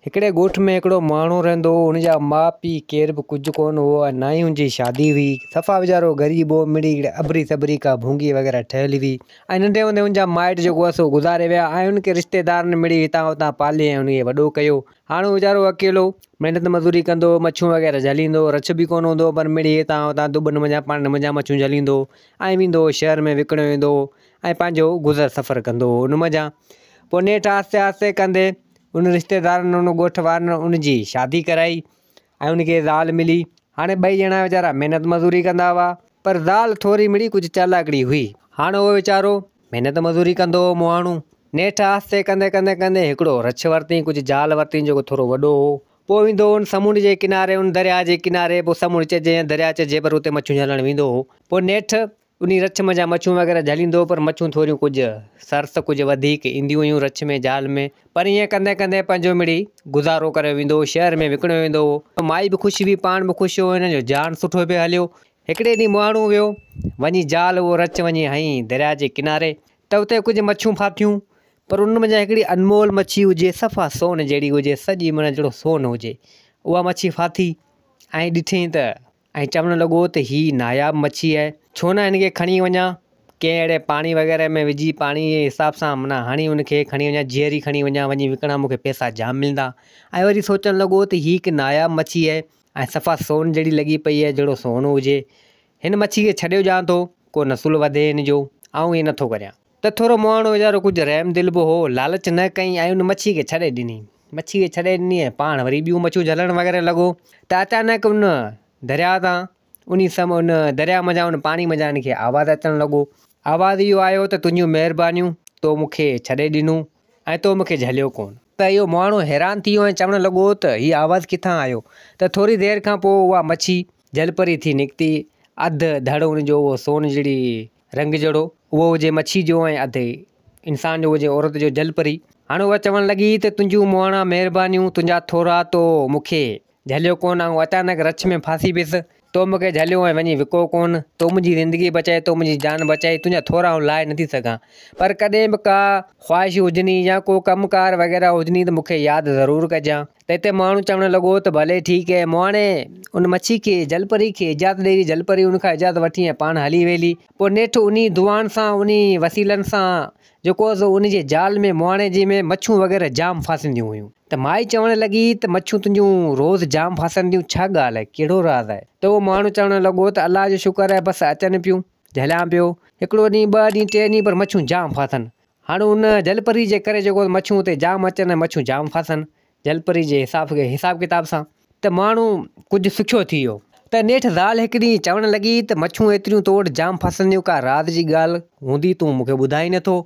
हिकिड़े ॻोठ में हिकिड़ो माण्हू रहंदो हो। हुनजा माउ पीउ केर बि कुझु कोन हुओ। ना ई हुनजी शादी हुई। सफ़ा वीचारो ग़रीब हो, मिड़ी अबरी सबरी का भूंगी वग़ैरह ठहियल हुई। ऐं नंढे हूंदे हुनजा माइट जेको आहे सो गुज़ारे विया ऐं हुनखे रिश्तेदारनि मिड़ी हितां हुतां पाले ऐं हुनखे वॾो कयो। हाणे वीचारो अकेलो महिनत मज़ूरी कंदो, मच्छियूं वग़ैरह झलींदो, रछ बि कोन हूंदो, पर मिड़ी हितां हुतां दुॿनि मञा पाण मञा मच्छियूं झलींदो ऐं वेंदो शहर में विकिणे वेंदो ऐं पंहिंजो गुज़र सफ़र कंदो हुन मञा। पोइ नेठि आहिस्ते आहिस्ते कंदे उन रिश्तेदारनि उन ॻोठ वारनि उनजी शादी कराई ऐं उनखे ज़ाल मिली। हाणे ॿई ॼणा वीचारा महिनत मज़ूरी कंदा हुआ, पर ज़ाल थोरी मिड़ी कुझु चालाकड़ी हुई। हाणे उहो वीचारो महिनत मज़ूरी कंदो हो माण्हू। नेठि आहिस्ते कंदे कंदे कंदे हिकिड़ो रछ वरितईं, कुझु जाल वरितईं जेको थोरो वॾो हो। पोइ वेंदो उन समुंड जे किनारे, उन दरिया जे किनारे, पोइ समुंड चइजे या दरिया चइजे, पर उते मच्छियूं झलणु वेंदो हो। पोइ नेठि उन रछ मञा मच्छियूं वग़ैरह झलींदो, पर मच्छियूं थोरियूं कुझु सरस कुझु वधीक ईंदियूं हुयूं रछ में जाल में। पर ईअं कंदे कंदे पंहिंजो मिड़ी गुज़ारो करे वेंदो हो, शहर में विकिणो वेंदो हो। माई बि ख़ुशि हुई, पाण बि ख़ुशि हो, हिन जो जान सुठो पियो हलियो। हिकिड़े ॾींहुं माण्हू वियो वञी जाल उहो रछ वञी हईं दरिया जे किनारे, त उते कुझु मच्छियूं फाथियूं। पर उन मञा हिकिड़ी अनमोल मच्छी हुजे, सफ़ा सोन जहिड़ी हुजे, सॼी माना जहिड़ो सोन हुजे, उहा मच्छी फाथी ऐं ॾिठईं त ऐं चवणु लॻो त हीअ नायाब मच्छी आहे, छो न हिनखे खणी वञा कंहिं अहिड़े पाणी वग़ैरह में विझी, पाणी जे हिसाब सां माना हणी हुनखे खणी वञा, जीअरी खणी वञा, वञी विकिणा, मूंखे पैसा जाम मिलंदा। ऐं वरी सोचणु लॻो त हीअ हिकु नायाब मच्छी आहे ऐं सफ़ा सोन जहिड़ी लॻी पई आहे, जहिड़ो सोन हुजे। हिन मच्छी खे छॾियो ॼां थो, को नसुल वधे हिन जो, ऐं ईअं नथो करियां। त थोरो माण्हू वीचारो कुझु रहम दिल बि हो, लालच न कई ऐं उन मच्छी खे छॾे ॾिनी। मच्छी खे छॾे ॾिनी ऐं पाण वरी ॿियूं मच्छियूं झलणु वग़ैरह लॻो। त अचानक उन दरिया तां उन दरिया मञा उन पाणी मञा हिनखे आवाज़ु अचणु लॻो। आवाज़ु इहो आयो त तुंहिंजियूं महिरबानियूं, तो मूंखे छॾे ॾिनो ऐं तो मूंखे झलियो कोन। त इहो माण्हू हैरान थी वियो ऐं चवणु लॻो त हीअ आवाज़ु किथां आयो। त थोरी देरि खां पोइ उहा मच्छी जलपरी थी निकिती। अधु धड़ हुनजो उहो सोन जहिड़ी रंग जहिड़ो उहो हुजे मच्छी जो, ऐं अधु इंसान जो हुजे, औरत जो, जलपरी। हाणे उहा चवणु लॻी त तुंहिंजियूं मोहणा महिरबानियूं, तुंहिंजा थोरा, तो मूंखे झलियो कोन, ऐं अचानक रछ में फासी वियुसि, तो मूंखे झलियो ऐं वञी विको कोन, तो मुंहिंजी ज़िंदगी बचाए, तो मुंहिंजी जान बचाई, तुंहिंजा थोरा आउं लाहे नथी सघां। पर कॾहिं बि का ख़्वाहिश हुजनी या को कमुकार वग़ैरह हुजनी त मूंखे यादि ज़रूरु कजां। त हिते माण्हू चवणु लॻो त भले ठीकु आहे। मूं हाणे उन मच्छी खे, जलपरी खे इजाज़त ॾेई, जलपरी उनखां इजाज़त वठी ऐं पाण हली वेली। पोइ नेठि उन दुआन सां, उन वसीलनि सां जेको सो उनजे जाल में मुहाणे जी में मच्छियूं वग़ैरह जाम फासंदियूं हुयूं। त माई चवणु लॻी त मच्छियूं तुंहिंजियूं रोज़ जाम फासंदियूं, छा ॻाल्हि आहे, कहिड़ो राज़ आहे। त उहो माण्हू चवणु लॻो त अलाह जो शुक्र आहे, बसि अचनि पियूं, झलियां पियो, हिकिड़ो ॾींहुं, ॿ ॾींहं, 3 ॾींहं, पर मच्छियूं जाम फाथनि। हाणे उन जलपरी जे करे जेको मच्छियूं उते जाम अचनि ऐं मच्छियूं जाम फासनि जलपरी जे हिसाब किताब सां, त माण्हू कुझु सुखियो थी वियो। त नेठि ज़ाल हिकु ॾींहुं चवणु लॻी त मच्छियूं एतिरियूं तो वटि जाम फासंदियूं, का राज़ जी ॻाल्हि हूंदी, तूं मूंखे ॿुधाई नथो।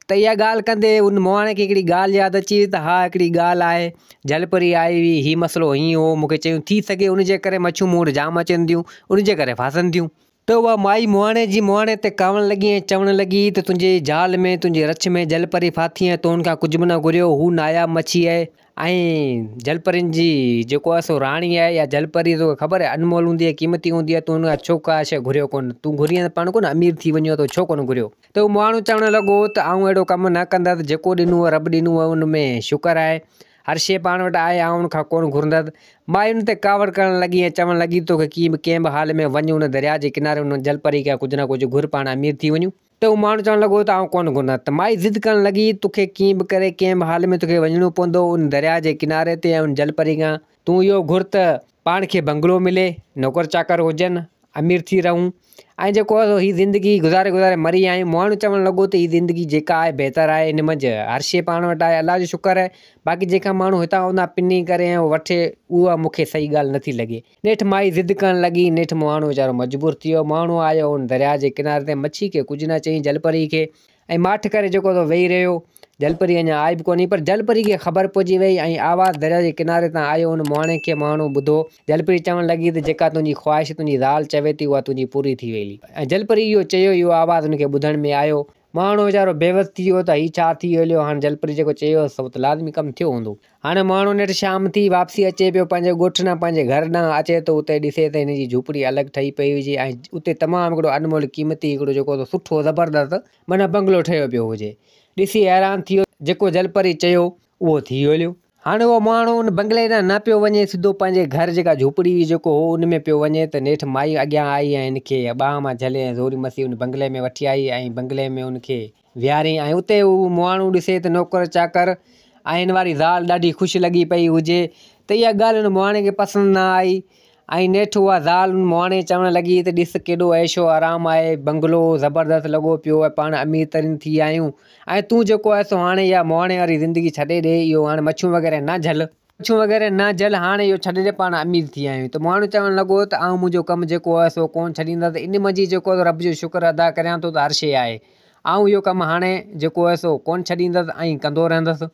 त इहा ॻाल्हि कंदे उन मुहाणे खे हिकिड़ी ॻाल्हि यादि अची त हा, हिकिड़ी ॻाल्हि आहे, जलपरी आई हुई, हीउ मसइलो हीअं हो, मूंखे चयूं थी सघे उनजे करे मच्छियूं मूं वटि जाम अचनि थियूं, उनजे करे फासनि थियूं। त उहा माई मुहाणे ते कावणु लॻी ऐं चवणु लॻी त तुंहिंजे जाल में, तुंहिंजे रछ में जलपरी फाथी ऐं तो हुनखां कुझु बि न घुरियो, हू नायाब मच्छी आहे ऐं जलपरियुनि जी जेको आहे सो राणी आहे, या जलपरी तोखे ख़बर आहे अनमोल हूंदी आहे, क़ीमती हूंदी आहे, तूं हुनखां छो का शइ घुरियो कोन, तूं घुरीअ पाण कोन अमीर थी वञो त छो कोन घुरियो। त उहो माण्हू चवणु लॻो त आउं अहिड़ो कमु न कंदसि, जेको ॾिनो आहे रब ॾिनो आहे, उन में शुक्र आहे, हर शइ पाण वटि आहे, आउं उनखां कोन घुरंदसि। माई उन ते कावड़ करणु लॻी ऐं चवणु लॻी तोखे कंहिं बि हाल में वञ उन दरिया जे किनारे, उन जलपरी खे कुझु न कुझु घुर, पाण अमीर थी वञूं। त उहो माण्हू चवणु लॻो त आउं कोन घुरंदसि। त माई ज़िद करणु लॻी, तोखे कीअं बि करे, कंहिं बि हाल में तोखे वञिणो पवंदो उन दरिया जे किनारे ते ऐं उन जलपरी खां, तूं इहो घुर त पाण खे बंगलो मिले, नौकर चाकर हुजनि, अमीर थी रहूं, ऐं जेको आहे हीअ ज़िंदगी गुज़ारे गुज़ारे मरी आहियूं। माण्हू चवणु लॻो त हीअ ज़िंदगी जेका आहे बहितर आहे, इन मंझि हर शइ पाण वटि आहे, अलाह जो शुक्र आहे। बाक़ी जेका माण्हू हितां हुतां पिनी करे ऐं वठे, उहा मूंखे सही ॻाल्हि नथी लॻे। नेठि माई ज़िद करणु लॻी, नेठि माण्हू वीचारो मजबूर थी वियो। माण्हू आयो उन दरिया जे किनारे ते, मच्छी खे कुझु न चई, जलपरी खे ऐं माठि करे जेको वेही रहियो। जलपरी अञा आई बि कोन्हे, पर जलपरी खे ख़बर पइजी वई ऐं आवाज़ु दरिया जे किनारे तां आयो। उन मुहाणे खे माण्हू ॿुधो। जलपरी चवणु लॻी त जेका तुंहिंजी ख़्वाहिश तुंहिंजी ज़ाल चवे थी, उहा तुंहिंजी पूरी थी वेई। ऐं जलपरी इहो चयो, इहो आवाज़ु हुनखे ॿुधण में आयो। माण्हू वीचारो बेवस थी वियो त हीउ छा थी हलियो। हाणे जलपरी जेको चयो सो त लाज़मी कमु थियो हूंदो। हाणे माण्हू नेठि शाम थी वापसी अचे पियो, पंहिंजे ॻोठ ॾांहुं, पंहिंजे घर ॾांहुं अचे थो। उते ॾिसे त हिनजी झूपड़ी अलॻि ठही पई हुजे ऐं उते तमामु हिकिड़ो अनमोल क़ीमती हिकिड़ो जेको सुठो ज़बरदस्त माना बंगलो ठहियो पियो हुजे। ॾिसी हैरान थी वियो, जेको जलपरी चयो उहो थी हलियो। हाणे उहो माण्हू उन बंगले ॾांहुं न पियो वञे, सिधो पंहिंजे घर जेका झोपड़ी हुई जेको हो उन में पियो वञे। त नेठि माई अॻियां आई ऐं हिनखे ॿांह मां झले ऐं ज़ोरी मसी उन बंगले में वठी आई ऐं बंगले में उनखे विहारियईं। ऐं उते उहो माण्हू ॾिसे त नौकर चाकर ऐं हिन वारी ज़ाल ॾाढी ख़ुशि लॻी पई हुजे। त इहा ॻाल्हि हुन मुहाणे खे पसंदि न आई ऐं नेठि उहा ज़ाल मुहाणे चवणु लॻी त ॾिस केॾो ऐशो आराम आहे, बंगलो ज़बरदस्तु लॻो पियो आहे, पाण अमीर तरीन थी विया आहियूं ऐं तूं जेको आहे सो हाणे इहा मुहाणे वारी ज़िंदगी छॾे ॾे, इहो हाणे मच्छियूं वग़ैरह न झल, मच्छियूं वग़ैरह न झल, हाणे इहो छॾे ॾे, पाण अमीर थी विया आहियूं। त माण्हू चवणु लॻो त आउं मुंहिंजो कमु जेको आहे सो कोन छॾींदुसि, इन मंझि जेको रब जो शुक्र अदा करियां थो त हर शइ आहे, आउं इहो कमु हाणे जेको आहे सो कोन छॾींदुसि ऐं कंदो रहंदुसि।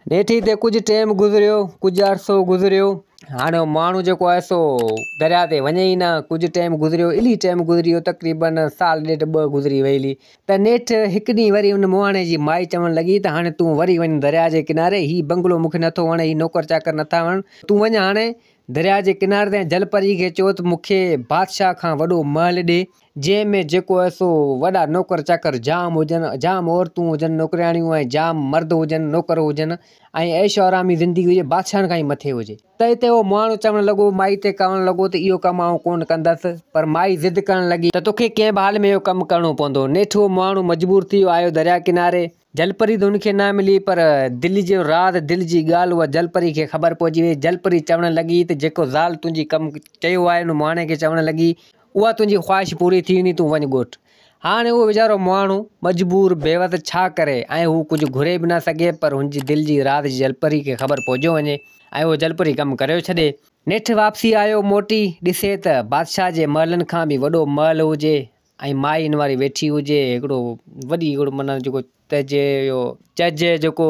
नेठि ते कुझु टाइम गुज़रियो, कुझु अरसो गुज़रियो। हाणे माण्हू जेको आहे सो दरिया ते वञे ई न। कुझु टाइम गुज़रियो, इली टाइम गुज़री वियो, तक़रीबन साल ॾेढ ॿ गुज़री वई। त नेठि हिकु ॾींहुं वरी उन मुहाणे जी माई चवणु लॻी त हाणे तूं वरी वञ दरिया जे किनारे, हीउ बंगलो मूंखे नथो वणे, हीउ नौकर चाकर नथा वण, तूं वञ हाणे दरिया जे किनारे ते जलपरी खे चओ त मूंखे बादशाह खां वॾो महल ॾे, जंहिंमें जेको आहे सो वॾा नौकर चाकर जाम हुजनि, जाम औरतूं हुजनि नौकराणियूं ऐं जाम मर्द हुजनि, नौकर हुजनि ऐं ऐशो आरामी ज़िंदगी हुजे, बादशाहनि खां ई मथे हुजे। त हिते उहो माण्हू चवणु लॻो, माई ते करणु लॻो त इहो कमु आउं कोन कंदसि, पर माई ज़िद करणु लॻी त तोखे कंहिं बि हाल में इहो कमु करिणो पवंदो। नेठि उहो माण्हू मजबूर थी आयो दरिया किनारे। जलपरी त हुनखे न मिली, पर दिलि जो राज़, दिलि जी ॻाल्हि उहा जलपरी खे ख़बर पइजी वई। जलपरी चवणु लॻी त जेको ज़ाल तुंहिंजी कमु चयो आहे, हुन मुहाणे खे चवणु लॻी उहा तुंहिंजी ख़्वाहिश पूरी थी वेंदी, तूं वञ ॻोठु। हाणे उहो वीचारो माण्हू मजबूर बेवस छा करे, ऐं हू कुझु घुरे बि न सघे, पर हुनजी दिलि जी राज़ जलपरी खे ख़बर पइजो वञे ऐं उहो जलपरी कमु करे छॾे। नेठि वापसी आयो मोटी, ॾिसे त बादशाह जे महलनि खां बि वॾो महल हुजे ऐं माई हिन वारी वेठी हुजे, हिकिड़ो वॾी हिकिड़ो माना जेको चज जेको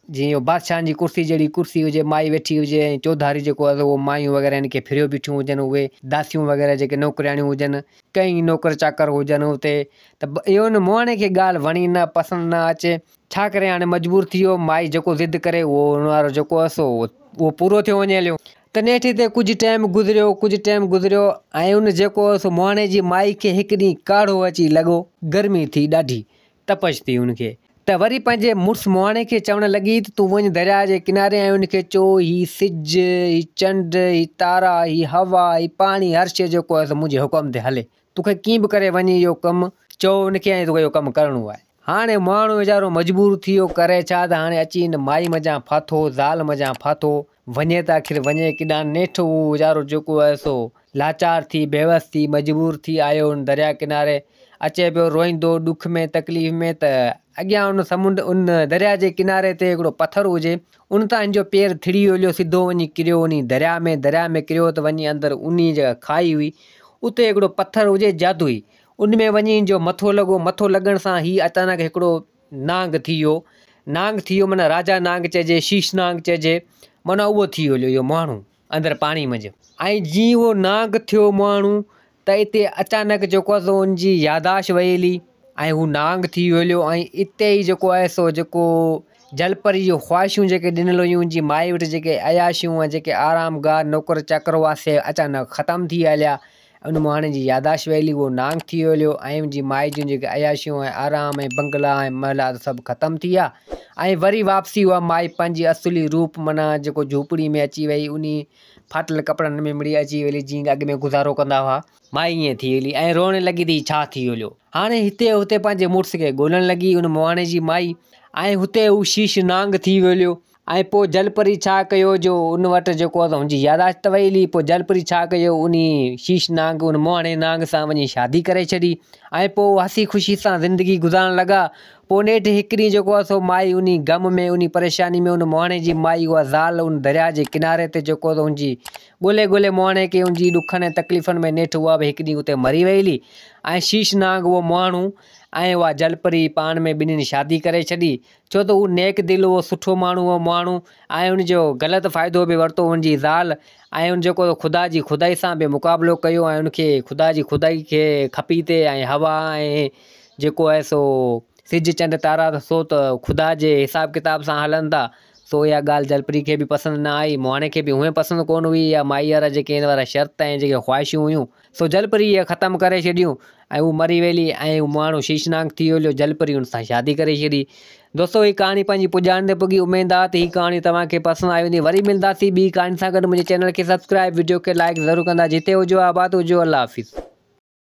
जीअं बादशाहनि जी कुर्सी जहिड़ी कुर्सी हुजे, माई वेठी हुजे ऐं चौधारी जेको आहे उहो मायूं वग़ैरह हिन खे फिरियो बीठियूं हुजनि, उहे दासियूं वग़ैरह जेके नौकराणियूं हुजनि, कई नौकर चाकर हुजनि हुते। त इहो न मुहाणे खे ॻाल्हि वणी न, पसंदि न अचे, छा करे हाणे मजबूर थी वियो, माई जेको ज़िद करे उहो हुन वारो जेको आहे सो उहो पूरो थियो वञे हलियो। त नेठि ते कुझु टाइम गुज़रियो ऐं उन जेको सो मुहाणे जी माई खे हिकु ॾींहुं काढ़ो अची लॻो, गर्मी थी ॾाढी, तपश थी हुनखे। त वरी पंहिंजे मुड़ुसु मुहाणे खे चवणु लॻी त तूं वञ दरिया जे किनारे ऐं उनखे चओ हीउ सिजु, हीउ चंड, हीउ तारा, हीउ हवा, हीउ पाणी, हर शइ जेको आहे सो मुंहिंजे हुकुम ते हले, तोखे कीअं बि करे वञी इहो कमु चओ उनखे ऐं तोखे इहो कमु करिणो आहे। हाणे माण्हू वीचारो मजबूर थी वियो, करे छा त हाणे अची हिन माई मज़ा फाथो, ज़ाल मज़ा फाथो, वञे त आख़िर वञे किॾां। नेठि उहो वीचारो जेको आहे सो लाचार थी, बेवस थी, मजबूर थी आयो हुन दरिया किनारे, अचे पियो रोईंदो ॾुख में तकलीफ़ में। त अॻियां उन दरिया जे किनारे ते हिकिड़ो पथर हुजे, उन तां हिनजो पेर थिड़ी हलियो, सिधो वञी किरियो वञी दरिया में किरियो त वञी अंदरि उन जॻह खाई हुई, उते हिकिड़ो पथर हुजे जादुई, उन में वञी जो मथो लॻो, मथो लॻण सां ही अचानक हिकिड़ो नांग थी वियो, माना राजा नांग चइजे, शीश नांग चइजे, माना उहो थी हलियो इहो माण्हू अंदरि पाणी मंझि। ऐं जीअं उहो नांग थियो माण्हू, त हिते अचानक जेको आहे सो हुनजी यादाश्त वई हली ऐं हू नांग थी हलियो। ऐं हिते ई जेको आहे सो जेको जलपरी जूं ख़्वाहिशूं जेके ॾिनल हुयूं हुनजी माई वटि, जेके अयाशियूं ऐं जेके आराम गाह नौकर चाकर हुआ से अचानक ख़तमु थी हलिया। उन मुहाणे जी यादाश्त वई हली, उहो नांग थी हलियो ऐं हुनजी माई जूं जेके अयाशियूं ऐं आराम ऐं बंगला ऐं महल सभु ख़तमु थी विया। ऐं वरी वापसी उहा माई पंहिंजी असुली रूप, माना जेको झोपड़ी में अची वई, उन फाटल कपिड़नि में मिड़ी अची वई, जीअं अॻु में गुज़ारो कंदा हुआ, माई ईअं थी हली ऐं रोअण लॻी थी, छा थी हलियो। हाणे हिते हुते पंहिंजे मुड़ुस खे ॻोल्हणु लॻी उन मुहाणे जी माई, ऐं हुते हू शीश नांग थी हलियो। ऐं पोइ जलपरी छा कयो, जो उन वटि जेको आहे हुनजी यादाश्त वई हली, पोइ जलपरी छा कयो, उन शीश नांग उन मुहाणे नांग सां वञी शादी करे छॾी ऐं पोइ हसी ख़ुशी सां ज़िंदगी गुज़ारणु लॻा। पोइ नेठि हिकु ॾींहुं जेको आहे सो माई उन ग़म में, उन परेशानी में, उन मुहाणे जी माई उहा ज़ाल उन दरिया जे किनारे ते जेको आहे हुनजी ॻोल्हे मुहाणे खे हुनजी ॾुखनि ऐं तकलीफ़ुनि में, नेठि उहा बि हिकु ॾींहुं उते मरी वई हली। ऐं शीश नांग उहो माण्हू ऐं उहा जलपरी पाण में ॿिन्हिनि शादी करे छॾी, छो त उहो नेक दिलि हुओ, सुठो माण्हू ऐं हुनजो ग़लति फ़ाइदो बि वरितो हुनजी ज़ाल। ऐं हुन जेको ख़ुदा जी ख़ुदाई सां बि मुक़ाबिलो कयो ऐं उनखे ख़ुदा जी ख़ुदाई खे खपी ते ऐं हवा ऐं जेको आहे सो सिज चंड तारा, सो त ख़ुदा जे हिसाब किताब सां हलनि था, सो इहा ॻाल्हि जलपरी खे बि पसंदि न आई, मुहाणे खे बि उहे पसंदि कोन हुई। या माई वारा जेके हिन वारा शर्त ऐं जेके ख़्वाहिशूं हुयूं सो जलपरी इहा ख़तमु करे छॾियूं ऐं उहा मरी वेली ऐं उहो माण्हू शीशनाग थी वियो। जलपरी हुन सां शादी करे छॾी। दोस्तो हीअ कहाणी पंहिंजी पुॼाण ते पुॻी। उमेद आहे त हीअ कहाणी तव्हांखे पसंदि आई हूंदी। वरी मिलंदासीं ॿी कहाणी सां गॾु। मुंहिंजे चैनल खे सब्सक्राइब, वीडियो खे लाइक ज़रूरु कंदा। जिते हुजो आबाद हुजो। अल्लाह हाफ़िज़।